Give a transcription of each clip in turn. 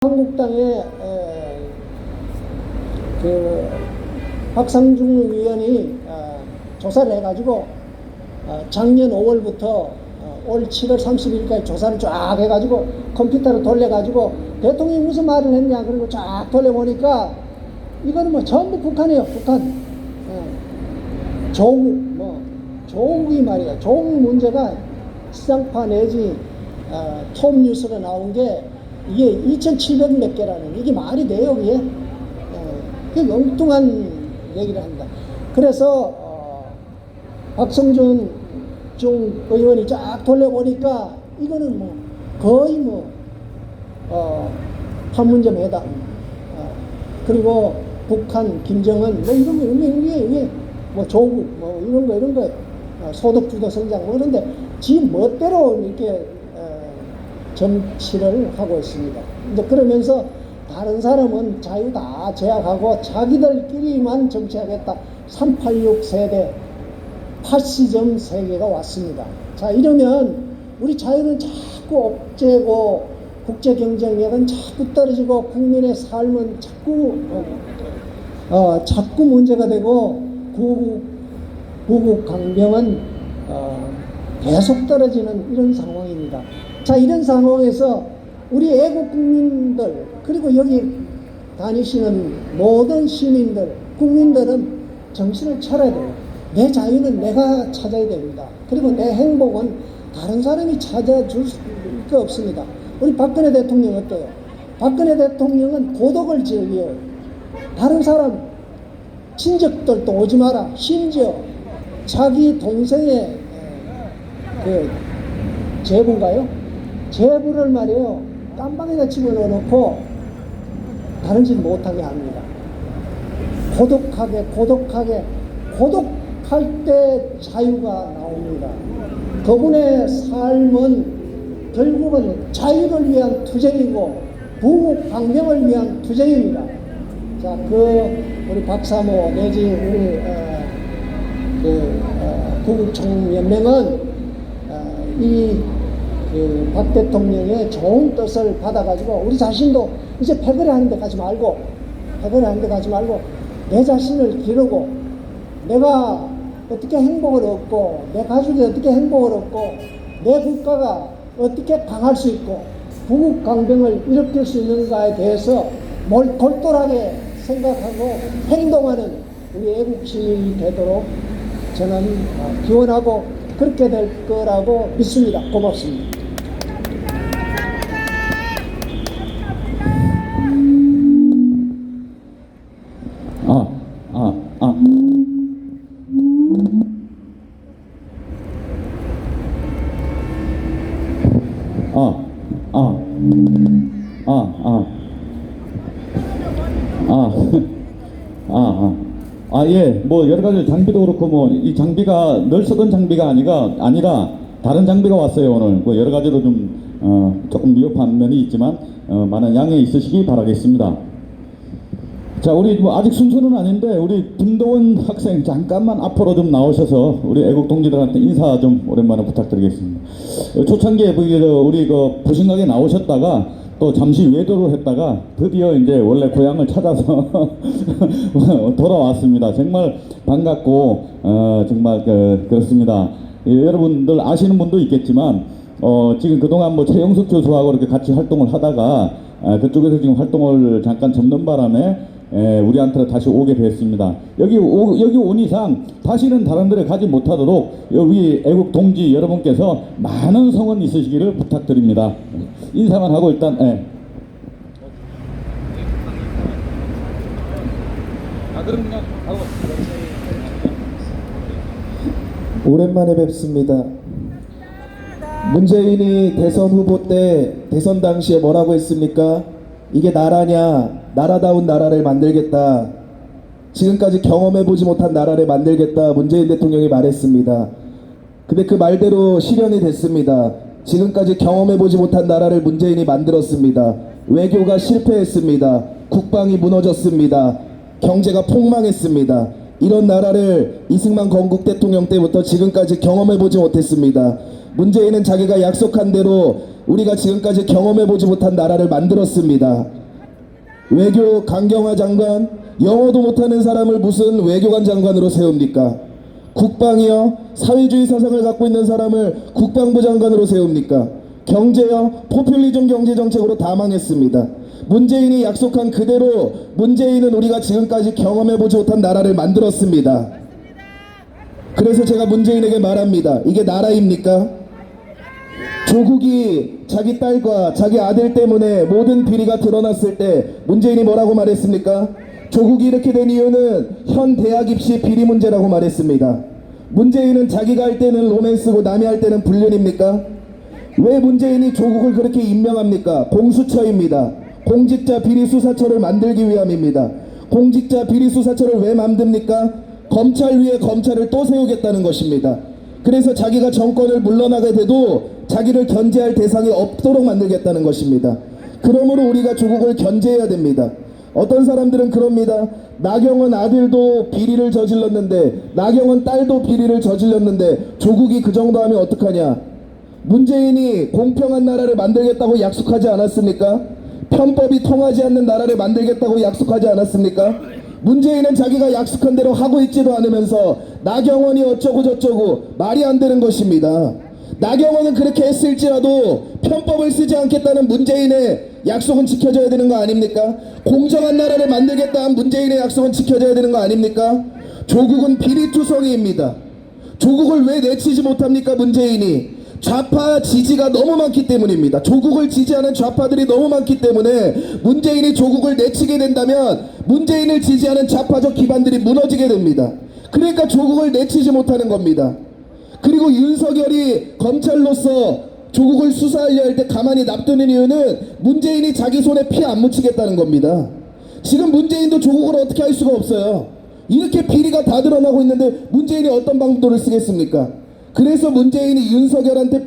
한국당의 그 박상중 의원이 조사를 해가지고 작년 5월부터 올 7월 30일까지 조사를 쫙 해가지고 컴퓨터로 돌려가지고 대통령이 무슨 말을 했냐 그리고 쫙 돌려보니까 이거는 뭐 전부 북한이에요. 북한 조국 조국이 말이야. 조국 문제가 시장파 내지 톱뉴스로 나온 게 이게 2,700 몇 개라는 이게 말이 돼요, 이게? 그게 엉뚱한 얘기를 합니다. 그래서 박성준 의원이 쫙 돌려보니까 이거는 뭐 거의 판문점 회담 그리고 북한 김정은 뭐 이런 게 뭐 조국 뭐 이런 거 소득주도 성장 뭐 그런데 지금 멋대로 이렇게 정치를 하고 있습니다. 이제 그러면서 다른 사람은 자유 다 제약하고 자기들끼리만 정치하겠다. 386 세대 파시즘 세계가 왔습니다. 자, 이러면 우리 자유는 자꾸 억제고 국제 경쟁력은 자꾸 떨어지고 국민의 삶은 자꾸 문제가 되고 구국 강병은 계속 떨어지는 이런 상황입니다. 자, 이런 상황에서 우리 애국 국민들 그리고 여기 다니시는 모든 시민들 국민들은 정신을 차려야 돼요. 내 자유는 내가 찾아야 됩니다. 그리고 내 행복은 다른 사람이 찾아줄 수 없습니다. 우리 박근혜 대통령 어때요? 박근혜 대통령은 고독을 즐겨요. 다른 사람 친척들도 오지 마라. 심지어 자기 동생의 제부인가요? 제부를 말이에요. 깜방에다 집어넣어놓고 다른 짓 못하게 합니다. 고독할 때 자유가 나옵니다. 그분의 삶은 결국은 자유를 위한 투쟁이고 부국 강병을 위한 투쟁입니다. 자, 우리 박사모 내지 우리 구국총연맹은 박 대통령의 좋은 뜻을 받아가지고 우리 자신도 이제 패거리 하는 데 가지 말고 내 자신을 기르고 내가 어떻게 행복을 얻고 내 가족이 어떻게 행복을 얻고 내 국가가 어떻게 강할 수 있고 부국 강병을 일으킬 수 있는가에 대해서 골똘하게 생각하고 행동하는 우리 애국 시민이 되도록 저는 기원하고 그렇게 될 거라고 믿습니다. 고맙습니다. 예, 뭐 여러 가지 장비도 그렇고 뭐 이 장비가 늘 쓰던 장비가 아니라 다른 장비가 왔어요. 오늘 뭐 여러 가지로 좀 조금 미흡한 면이 있지만 많은 양해 있으시기 바라겠습니다. 자, 우리 뭐 아직 순서는 아닌데 우리 김도원 학생 잠깐만 앞으로 좀 나오셔서 우리 애국 동지들한테 인사 좀 오랜만에 부탁드리겠습니다. 초창기에 우리 부신각에 나오셨다가 또 잠시 외도를 했다가 드디어 이제 원래 고향을 찾아서 돌아왔습니다. 정말 반갑고 정말 그렇습니다. 여러분들 아시는 분도 있겠지만 지금 그동안 뭐 최영숙 교수하고 이렇게 같이 활동을 하다가 그쪽에서 지금 활동을 잠깐 접는 바람에 우리한테 다시 오게 됐습니다. 여기 온 이상 다시는 다른 데를 가지 못하도록 여기 애국 동지 여러분께서 많은 성원 있으시기를 부탁드립니다. 인사만 하고 일단 그럼 그냥 바로 오랜만에 뵙습니다. 문재인이 대선 후보 때 대선 당시에 뭐라고 했습니까? 이게 나라냐? 나라다운 나라를 만들겠다. 지금까지 경험해보지 못한 나라를 만들겠다. 문재인 대통령이 말했습니다. 근데 그 말대로 실현이 됐습니다. 지금까지 경험해보지 못한 나라를 문재인이 만들었습니다. 외교가 실패했습니다. 국방이 무너졌습니다. 경제가 폭망했습니다. 이런 나라를 이승만 건국 대통령 때부터 지금까지 경험해보지 못했습니다. 문재인은 자기가 약속한 대로 우리가 지금까지 경험해보지 못한 나라를 만들었습니다. 외교 강경화 장관, 영어도 못하는 사람을 무슨 외교관 장관으로 세웁니까? 국방이요? 사회주의 사상을 갖고 있는 사람을 국방부 장관으로 세웁니까? 경제요? 포퓰리즘 경제 정책으로 다 망했습니다. 문재인이 약속한 그대로 문재인은 우리가 지금까지 경험해보지 못한 나라를 만들었습니다. 그래서 제가 문재인에게 말합니다. 이게 나라입니까? 조국이 자기 딸과 자기 아들 때문에 모든 비리가 드러났을 때 문재인이 뭐라고 말했습니까? 조국이 이렇게 된 이유는 현 대학 입시 비리 문제라고 말했습니다. 문재인은 자기가 할 때는 로맨스고 남이 할 때는 불륜입니까? 왜 문재인이 조국을 그렇게 임명합니까? 공수처입니다. 공직자 비리 수사처를 만들기 위함입니다. 공직자 비리 수사처를 왜 만듭니까? 검찰 위에 검찰을 또 세우겠다는 것입니다. 그래서 자기가 정권을 물러나게 돼도 자기를 견제할 대상이 없도록 만들겠다는 것입니다. 그러므로 우리가 조국을 견제해야 됩니다. 어떤 사람들은 그럽니다. 나경원 아들도 비리를 저질렀는데, 나경원 딸도 비리를 저질렀는데 조국이 그 정도 하면 어떡하냐? 문재인이 공평한 나라를 만들겠다고 약속하지 않았습니까? 편법이 통하지 않는 나라를 만들겠다고 약속하지 않았습니까? 문재인은 자기가 약속한 대로 하고 있지도 않으면서 나경원이 어쩌고 저쩌고 말이 안 되는 것입니다. 나경원은 그렇게 했을지라도 편법을 쓰지 않겠다는 문재인의 약속은 지켜져야 되는 거 아닙니까? 공정한 나라를 만들겠다는 문재인의 약속은 지켜져야 되는 거 아닙니까? 조국은 비리투성이입니다. 조국을 왜 내치지 못합니까? 문재인이 좌파 지지가 너무 많기 때문입니다. 조국을 지지하는 좌파들이 너무 많기 때문에 문재인이 조국을 내치게 된다면 문재인을 지지하는 좌파적 기반들이 무너지게 됩니다. 그러니까 조국을 내치지 못하는 겁니다. 그리고 윤석열이 검찰로서 조국을 수사하려 할 때 가만히 납두는 이유는 문재인이 자기 손에 피 안 묻히겠다는 겁니다. 지금 문재인도 조국을 어떻게 할 수가 없어요. 이렇게 비리가 다 드러나고 있는데 문재인이 어떤 방도를 쓰겠습니까? 그래서 문재인이 윤석열한테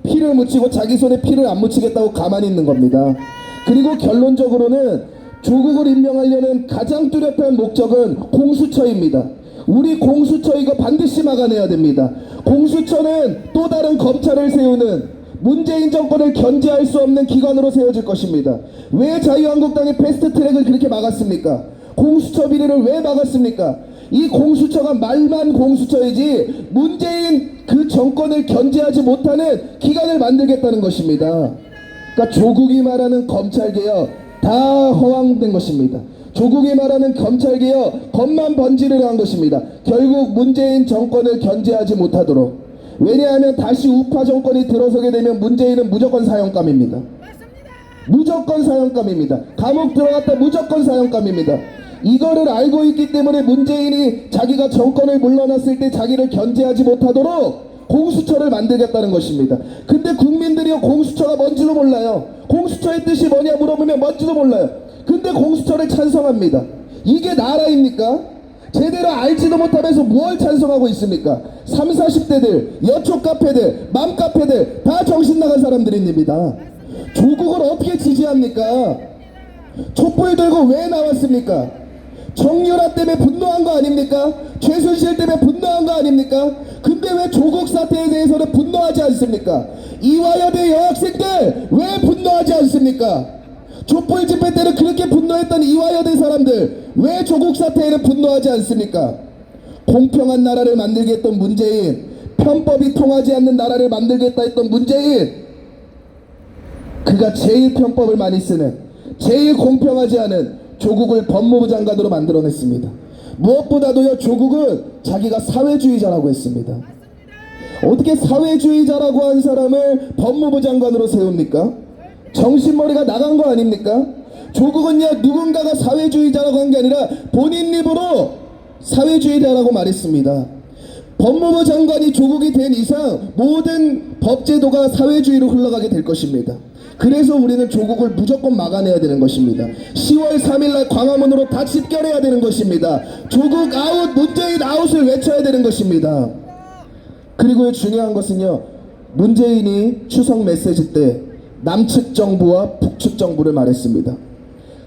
피를 묻히고 자기 손에 피를 안 묻히겠다고 가만히 있는 겁니다. 그리고 결론적으로는 조국을 임명하려는 가장 뚜렷한 목적은 공수처입니다. 우리 공수처 이거 반드시 막아내야 됩니다. 공수처는 또 다른 검찰을 세우는 문재인 정권을 견제할 수 없는 기관으로 세워질 것입니다. 왜 자유한국당이 패스트트랙을 그렇게 막았습니까? 공수처 비리를 왜 막았습니까? 이 공수처가 말만 공수처이지 문재인 그 정권을 견제하지 못하는 기관을 만들겠다는 것입니다. 그러니까 조국이 말하는 검찰개혁 다 허황된 것입니다. 조국이 말하는 검찰개혁 겉만 번지르르 한 것입니다. 결국 문재인 정권을 견제하지 못하도록. 왜냐하면 다시 우파 정권이 들어서게 되면 문재인은 무조건 사형감입니다. 무조건 사형감입니다. 감옥 들어갔다 무조건 사형감입니다. 이거를 알고 있기 때문에 문재인이 자기가 정권을 물러났을 때 자기를 견제하지 못하도록 공수처를 만들겠다는 것입니다. 근데 국민들이요 공수처가 뭔지도 몰라요. 공수처의 뜻이 뭐냐 물어보면 뭔지도 몰라요. 근데 공수처를 찬성합니다. 이게 나라입니까? 제대로 알지도 못하면서 뭘 찬성하고 있습니까? 30, 40대들, 여초 카페들, 맘 카페들 다 정신 나간 사람들입니다. 조국을 어떻게 지지합니까? 촛불 들고 왜 나왔습니까? 정유라 때문에 분노한 거 아닙니까? 최순실 때문에 분노한 거 아닙니까? 근데 왜 조국 사태에 대해서는 분노하지 않습니까? 이화여대 여학생들 왜 분노하지 않습니까? 촛불 집회 때는 그렇게 분노했던 이화여대 사람들 왜 조국 사태에는 분노하지 않습니까? 공평한 나라를 만들겠다던 문재인, 편법이 통하지 않는 나라를 만들겠다 했던 문재인, 그가 제일 편법을 많이 쓰는, 제일 공평하지 않은 조국을 법무부 장관으로 만들어냈습니다. 무엇보다도요 조국은 자기가 사회주의자라고 했습니다. 어떻게 사회주의자라고 한 사람을 법무부 장관으로 세웁니까? 정신머리가 나간 거 아닙니까? 조국은요 누군가가 사회주의자라고 한 게 아니라 본인 입으로 사회주의자라고 말했습니다. 법무부 장관이 조국이 된 이상 모든 법제도가 사회주의로 흘러가게 될 것입니다. 그래서 우리는 조국을 무조건 막아내야 되는 것입니다. 10월 3일날 광화문으로 다 집결해야 되는 것입니다. 조국 아웃, 문재인 아웃을 외쳐야 되는 것입니다. 그리고 중요한 것은요 문재인이 추석 메시지 때 남측 정부와 북측 정부를 말했습니다.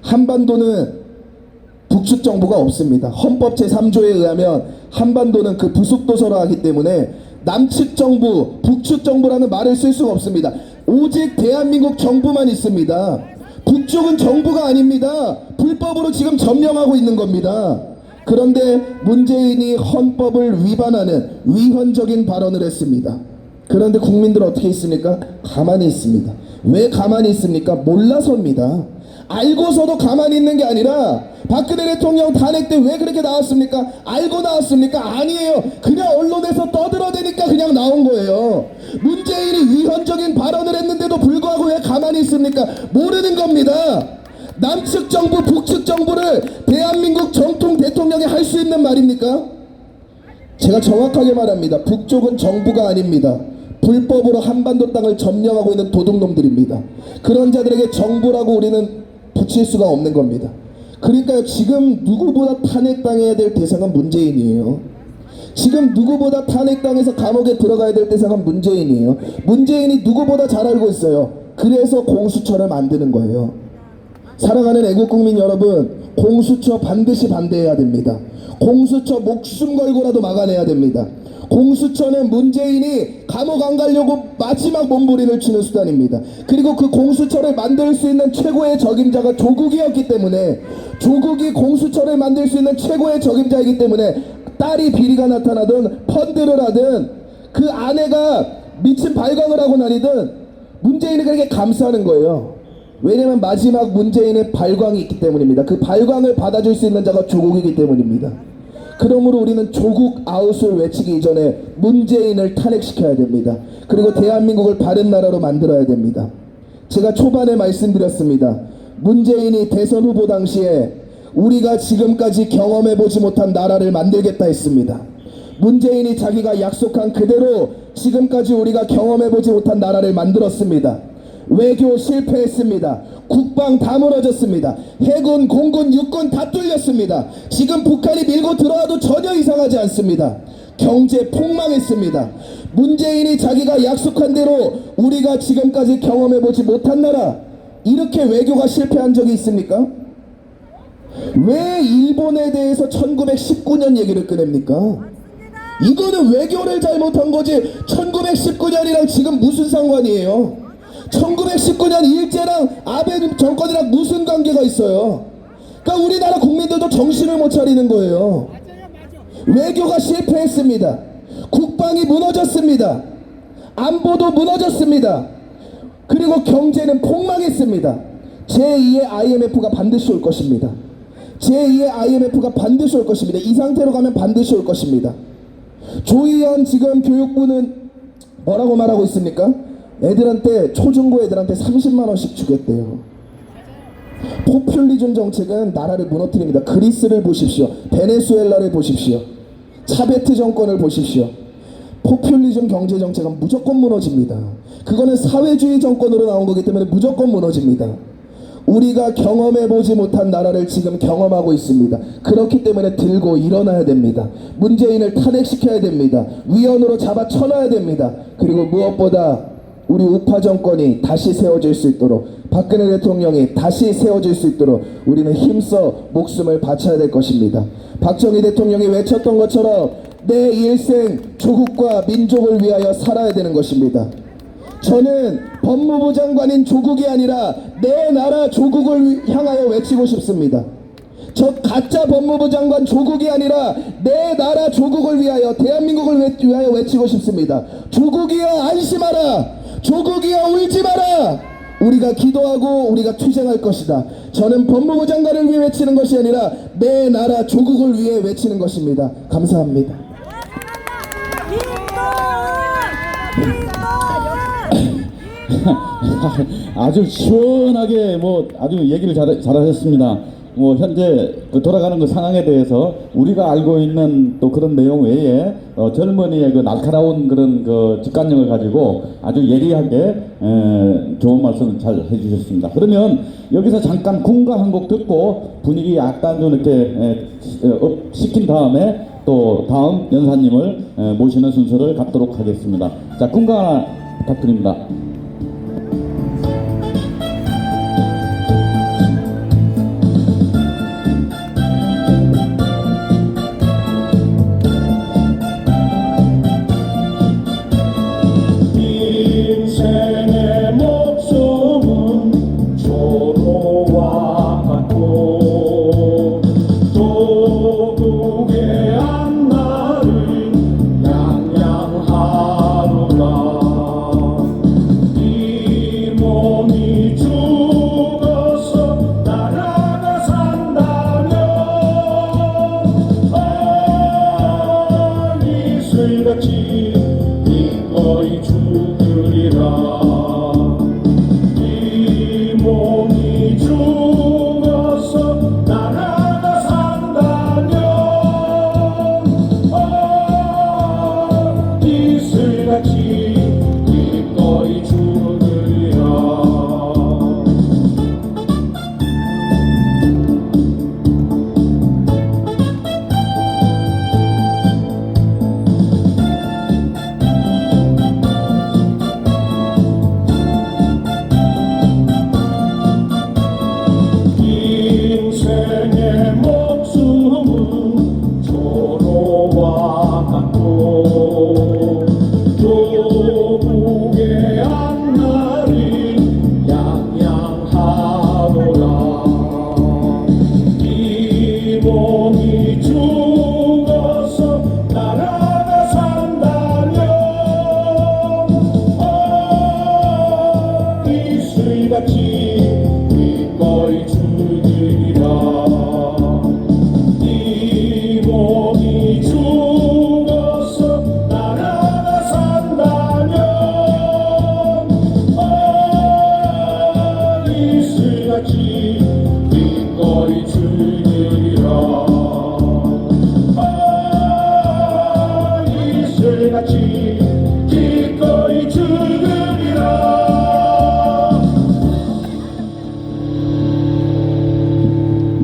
한반도는 북측 정부가 없습니다. 헌법 제3조에 의하면 한반도는 그 부속도서로 하기 때문에 남측 정부, 북측 정부라는 말을 쓸 수가 없습니다. 오직 대한민국 정부만 있습니다. 북쪽은 정부가 아닙니다. 불법으로 지금 점령하고 있는 겁니다. 그런데 문재인이 헌법을 위반하는 위헌적인 발언을 했습니다. 그런데 국민들은 어떻게 있습니까? 가만히 있습니다. 왜 가만히 있습니까? 몰라서입니다. 알고서도 가만히 있는 게 아니라 박근혜 대통령 탄핵 때 왜 그렇게 나왔습니까? 알고 나왔습니까? 아니에요. 그냥 언론에서 떠들어대니까 그냥 나온 거예요. 문재인이 위헌적인 발언을 했는데도 불구하고 왜 가만히 있습니까? 모르는 겁니다. 남측 정부, 북측 정부를 대한민국 정통 대통령이 할 수 있는 말입니까? 제가 정확하게 말합니다. 북쪽은 정부가 아닙니다. 불법으로 한반도 땅을 점령하고 있는 도둑놈들입니다. 그런 자들에게 정부라고 우리는 붙일 수가 없는 겁니다. 그러니까 지금 누구보다 탄핵당해야 될 대상은 문재인이에요. 지금 누구보다 탄핵당해서 감옥에 들어가야 될 대상은 문재인이에요. 문재인이 누구보다 잘 알고 있어요. 그래서 공수처를 만드는 거예요. 사랑하는 애국국민 여러분, 공수처 반드시 반대해야 됩니다. 공수처 목숨 걸고라도 막아내야 됩니다. 공수처는 문재인이 감옥 안 가려고 마지막 몸부림을 치는 수단입니다. 그리고 그 공수처를 만들 수 있는 최고의 적임자가 조국이었기 때문에, 조국이 공수처를 만들 수 있는 최고의 적임자이기 때문에 딸이 비리가 나타나든 펀드를 하든 그 아내가 미친 발광을 하고 다니든 문재인이 그렇게 감싸는 거예요. 왜냐면 마지막 문재인의 발광이 있기 때문입니다. 그 발광을 받아줄 수 있는 자가 조국이기 때문입니다. 그러므로 우리는 조국 아웃을 외치기 이전에 문재인을 탄핵시켜야 됩니다. 그리고 대한민국을 바른 나라로 만들어야 됩니다. 제가 초반에 말씀드렸습니다. 문재인이 대선 후보 당시에 우리가 지금까지 경험해보지 못한 나라를 만들겠다 했습니다. 문재인이 자기가 약속한 그대로 지금까지 우리가 경험해보지 못한 나라를 만들었습니다. 외교 실패했습니다. 국방 다 무너졌습니다. 해군, 공군, 육군 다 뚫렸습니다. 지금 북한이 밀고 들어와도 전혀 이상하지 않습니다. 경제 폭망했습니다. 문재인이 자기가 약속한 대로 우리가 지금까지 경험해보지 못한 나라, 이렇게 외교가 실패한 적이 있습니까? 왜 일본에 대해서 1919년 얘기를 꺼냅니까? 이거는 외교를 잘못한 거지 1919년이랑 지금 무슨 상관이에요? 1919년 일제랑 아베 정권이랑 무슨 관계가 있어요? 그러니까 우리나라 국민들도 정신을 못 차리는 거예요. 외교가 실패했습니다. 국방이 무너졌습니다. 안보도 무너졌습니다. 그리고 경제는 폭망했습니다. 제2의 IMF가 반드시 올 것입니다. 제2의 IMF가 반드시 올 것입니다. 이 상태로 가면 반드시 올 것입니다. 조희연 지금 교육부는 뭐라고 말하고 있습니까? 애들한테, 초중고 애들한테 30만 원씩 주겠대요. 포퓰리즘 정책은 나라를 무너뜨립니다. 그리스를 보십시오. 베네수엘라를 보십시오. 차베트 정권을 보십시오. 포퓰리즘 경제 정책은 무조건 무너집니다. 그거는 사회주의 정권으로 나온 거기 때문에 무조건 무너집니다. 우리가 경험해보지 못한 나라를 지금 경험하고 있습니다. 그렇기 때문에 들고 일어나야 됩니다. 문재인을 탄핵시켜야 됩니다. 위헌으로 잡아 쳐놔야 됩니다. 그리고 무엇보다 우리 우파 정권이 다시 세워질 수 있도록, 박근혜 대통령이 다시 세워질 수 있도록 우리는 힘써 목숨을 바쳐야 될 것입니다. 박정희 대통령이 외쳤던 것처럼 내 일생 조국과 민족을 위하여 살아야 되는 것입니다. 저는 법무부 장관인 조국이 아니라 내 나라 조국을 향하여 외치고 싶습니다. 저 가짜 법무부 장관 조국이 아니라 내 나라 조국을 위하여, 대한민국을 위하여 외치고 싶습니다. 조국이여 안심하라. 조국이여 울지 마라. 우리가 기도하고 우리가 투쟁할 것이다. 저는 법무부 장관을 위해 외치는 것이 아니라 내 나라 조국을 위해 외치는 것입니다. 감사합니다. 아주 시원하게 아주 얘기를 잘하셨습니다. 현재 그 돌아가는 그 상황에 대해서 우리가 알고 있는 또 그런 내용 외에 젊은이의 그 날카로운 그런 그 직관력을 가지고 아주 예리하게 좋은 말씀을 잘 해주셨습니다. 그러면 여기서 잠깐 군가 한 곡 듣고 분위기 약간 좀 이렇게 시킨 다음에 또 다음 연사님을 모시는 순서를 갖도록 하겠습니다. 자, 군가 하나 부탁드립니다.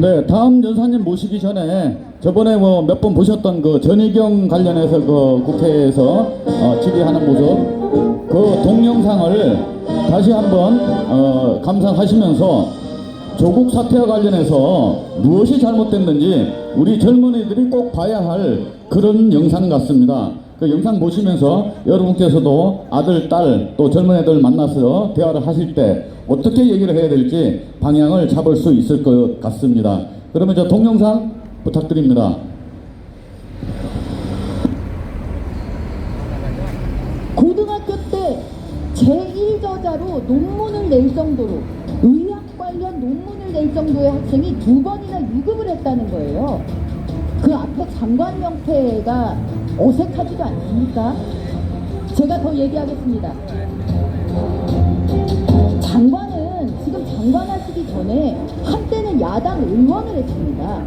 네, 다음 연사님 모시기 전에 저번에 뭐 몇 번 보셨던 그 전희경 관련해서 그 국회에서 질의하는 모습 그 동영상을 다시 한번 감상하시면서 조국 사태와 관련해서 무엇이 잘못됐는지 우리 젊은이들이 꼭 봐야 할 그런 영상 같습니다. 그 영상 보시면서 여러분께서도 아들, 딸, 또 젊은 애들 만나서 대화를 하실 때 어떻게 얘기를 해야 될지 방향을 잡을 수 있을 것 같습니다. 그러면 저 동영상 부탁드립니다. 고등학교 때 제1저자로 논문을 낼 정도로 의학 관련 논문을 낼 정도의 학생이 2번이나 유급을 했다는 거예요. 그 앞에 장관 명패가 어색하지도 않습니까? 제가 더 얘기하겠습니다. 장관은 지금 장관하시기 전에 한때는 야당 의원을 했습니다.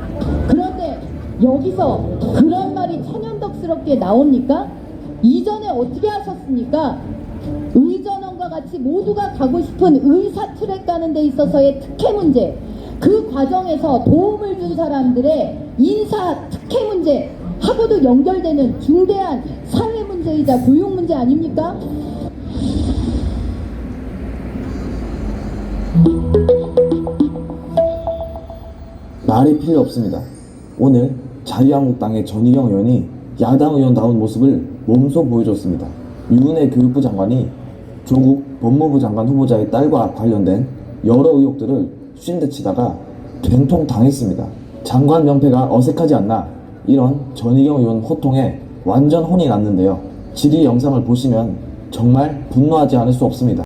그런데 여기서 그런 말이 천연덕스럽게 나옵니까? 이전에 어떻게 하셨습니까? 의전원과 같이 모두가 가고 싶은 의사 트랙 가는 데 있어서의 특혜 문제, 그 과정에서 도움을 준 사람들의 인사 특혜 문제 하고도 연결되는 중대한 사회 문제이자 교육 문제 아닙니까? 말이 필요 없습니다. 오늘 자유한국당의 전희경 의원이 야당 의원다운 모습을 몸소 보여줬습니다. 유은혜 교육부 장관이 조국 법무부 장관 후보자의 딸과 관련된 여러 의혹들을 쉰듯 치다가 된통 당했습니다. 장관 명패가 어색하지 않나, 이런 전희경 의원 호통에 완전 혼이 났는데요. 질의 영상을 보시면 정말 분노하지 않을 수 없습니다.